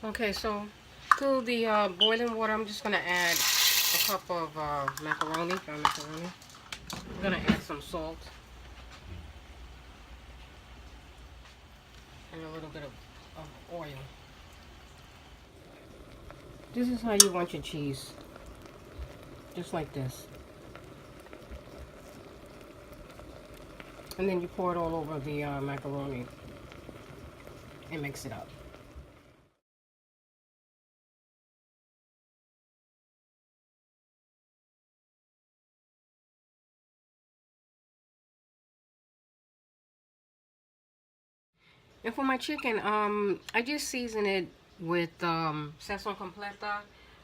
Okay, so to the boiling water, I'm just going to add a cup of macaroni. I'm going to add some salt and a little bit of oil. This is how you want your cheese. Just like this. And then you pour it all over the macaroni and mix it up. And for my chicken, I just season it with sazon completa.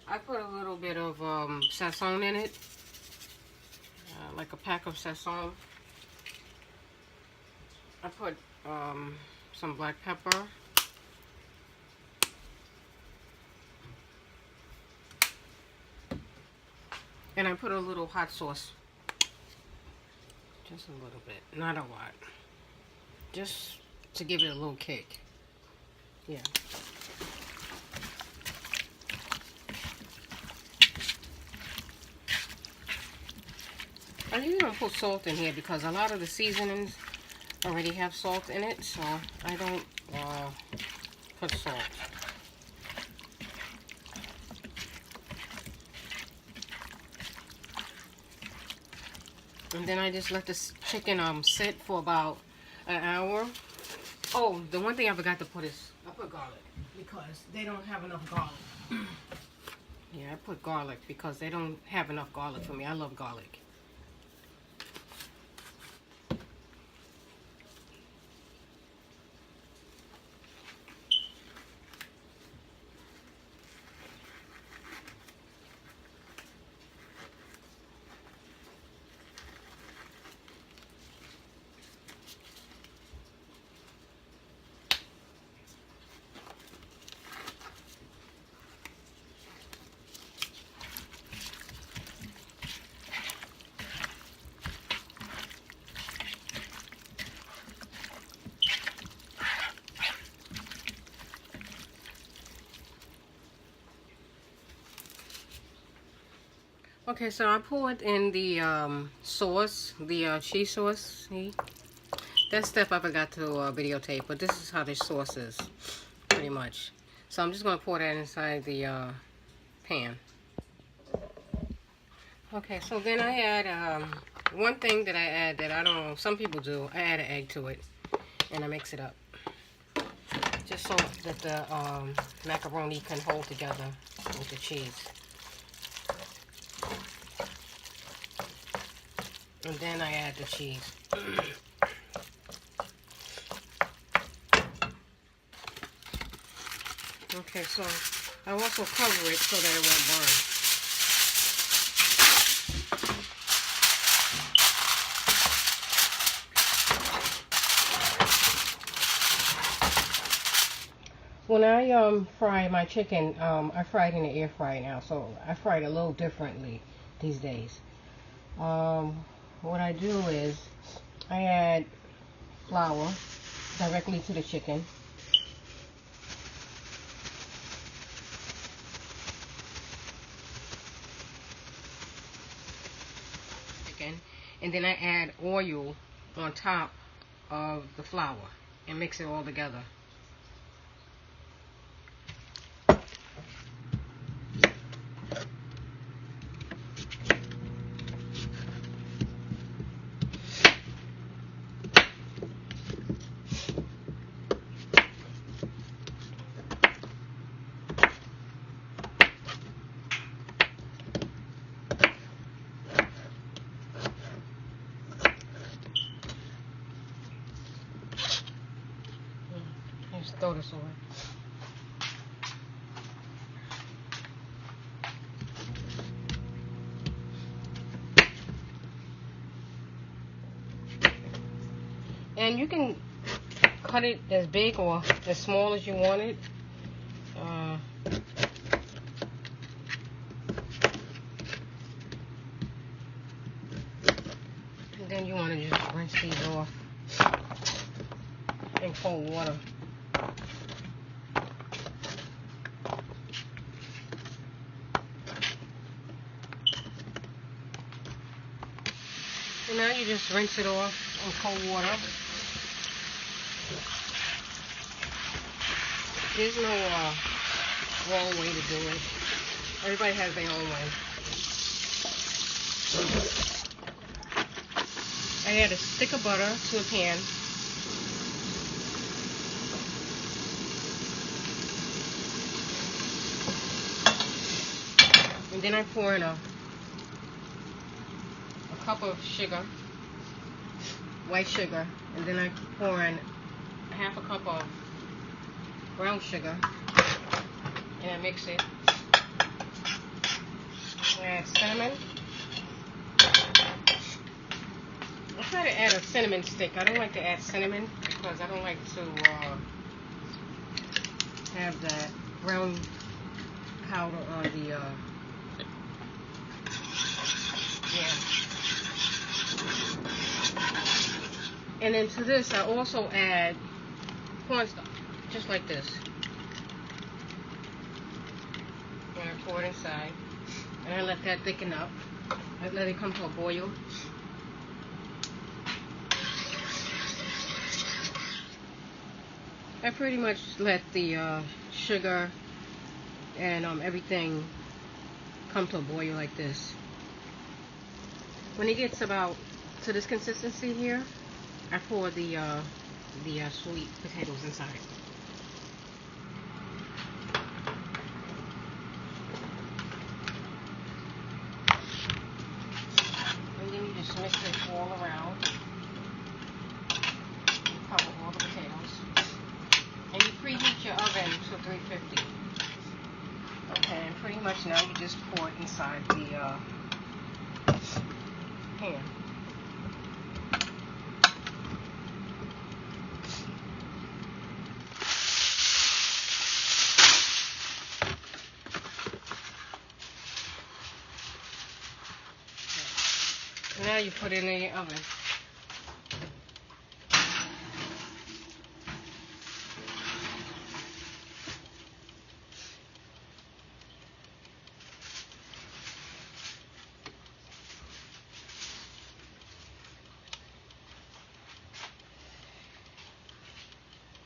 I put a little bit of sazon in it, like a pack of sazon. I put some black pepper. And I put a little hot sauce. Just a little bit, not a lot. Just to give it a little kick. Yeah. I usually don't put salt in here because a lot of the seasonings already have salt in it, so I don't put salt. And then I just let the chicken sit for about an hour. Oh, the one thing I forgot to put is I put garlic because they don't have enough garlic. Yeah, I put garlic because they don't have enough garlic for me. I love garlic. Okay, so I poured in the sauce, the cheese sauce. See? That step I forgot to videotape, but this is how the sauce is, pretty much. So I'm just going to pour that inside the pan. Okay, so then I add, one thing that I add that I don't know, some people do, I add an egg to it, and I mix it up. Just so that the macaroni can hold together with the cheese. And then I add the cheese. Okay, so I also cover it so that it won't burn. When I fry my chicken, I fry it in the air fryer now, so I fry it a little differently these days. What I do is I add flour directly to the chicken. And then I add oil on top of the flour and mix it all together. Just throw this away. And you can cut it as big or as small as you want it. And then you want to just rinse these off in cold water. you just rinse it off in cold water. There's no wrong way to do it. Everybody has their own way. I add a stick of butter to a pan. And then I pour in a cup of sugar, white sugar, and then I pour in half a cup of brown sugar, and I mix it. I add cinnamon. I try to add a cinnamon stick. I don't like to add cinnamon because I don't like to have that brown powder on the yeah. And then to this, I also add cornstarch, just like this. And I pour it inside, and I let that thicken up. I let it come to a boil. I pretty much let the sugar and everything come to a boil like this. When it gets about to this consistency here, I pour the sweet potatoes inside. And then you just mix it all around. Cover all the potatoes. And you preheat your oven to 350. Okay, and pretty much now you just pour it inside the pan. Now you put it in the oven.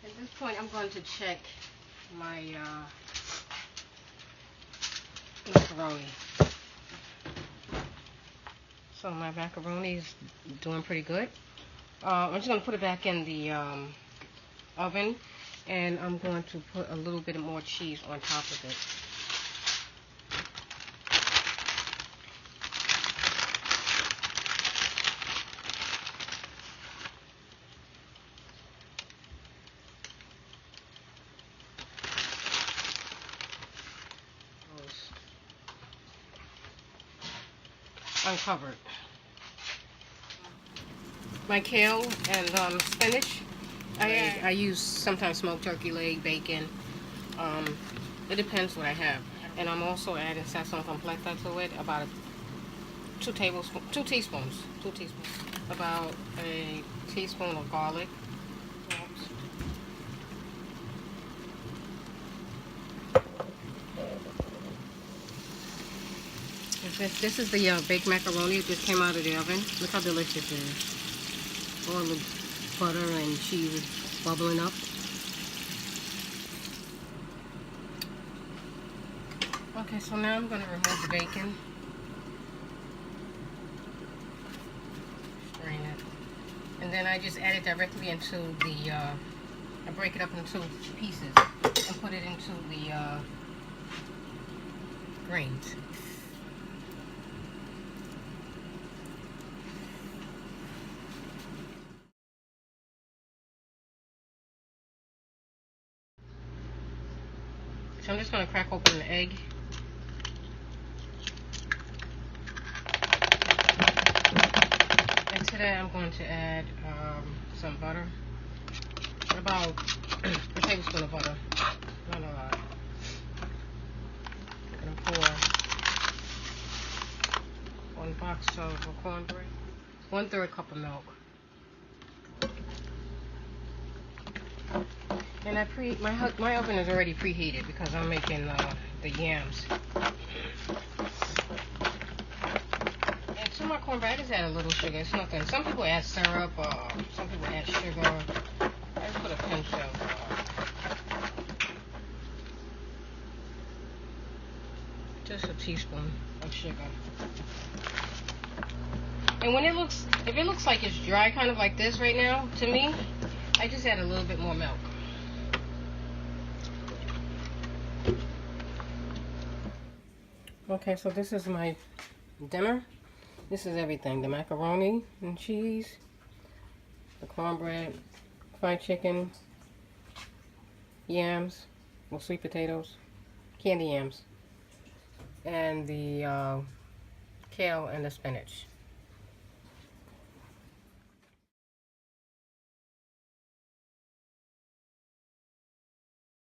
At this point, I'm going to check my macaroni. So my macaroni is doing pretty good. I'm just going to put it back in the oven, and I'm going to put a little bit more cheese on top of it. Uncovered. My kale and spinach, I use sometimes smoked turkey leg, bacon. It depends what I have. And I'm also adding sazon completa to it, about 2 teaspoons. About a teaspoon of garlic. This is the baked macaroni. It just came out of the oven. Look how delicious it is. All the butter and cheese is bubbling up. Okay, so now I'm going to remove the bacon. Strain it. And then I just add it directly into the, I break it up into pieces and put it into the grains. So I'm just going to crack open the egg. And to that I'm going to add some butter. About a tablespoon of butter. Not a lot. I'm going to pour 1 box of cornbread. 1/3 cup of milk. And my oven is already preheated because I'm making the yams. And to my cornbread, I just add a little sugar. It's nothing. Some people add syrup, or some people add sugar. I just put a pinch of just a teaspoon of sugar. And when it looks, if it looks like it's dry, kind of like this right now, to me, I just add a little bit more milk. Okay, so this is my dinner. This is everything. The macaroni and cheese, the cornbread, fried chicken, yams, or sweet potatoes, candy yams, and the kale and the spinach.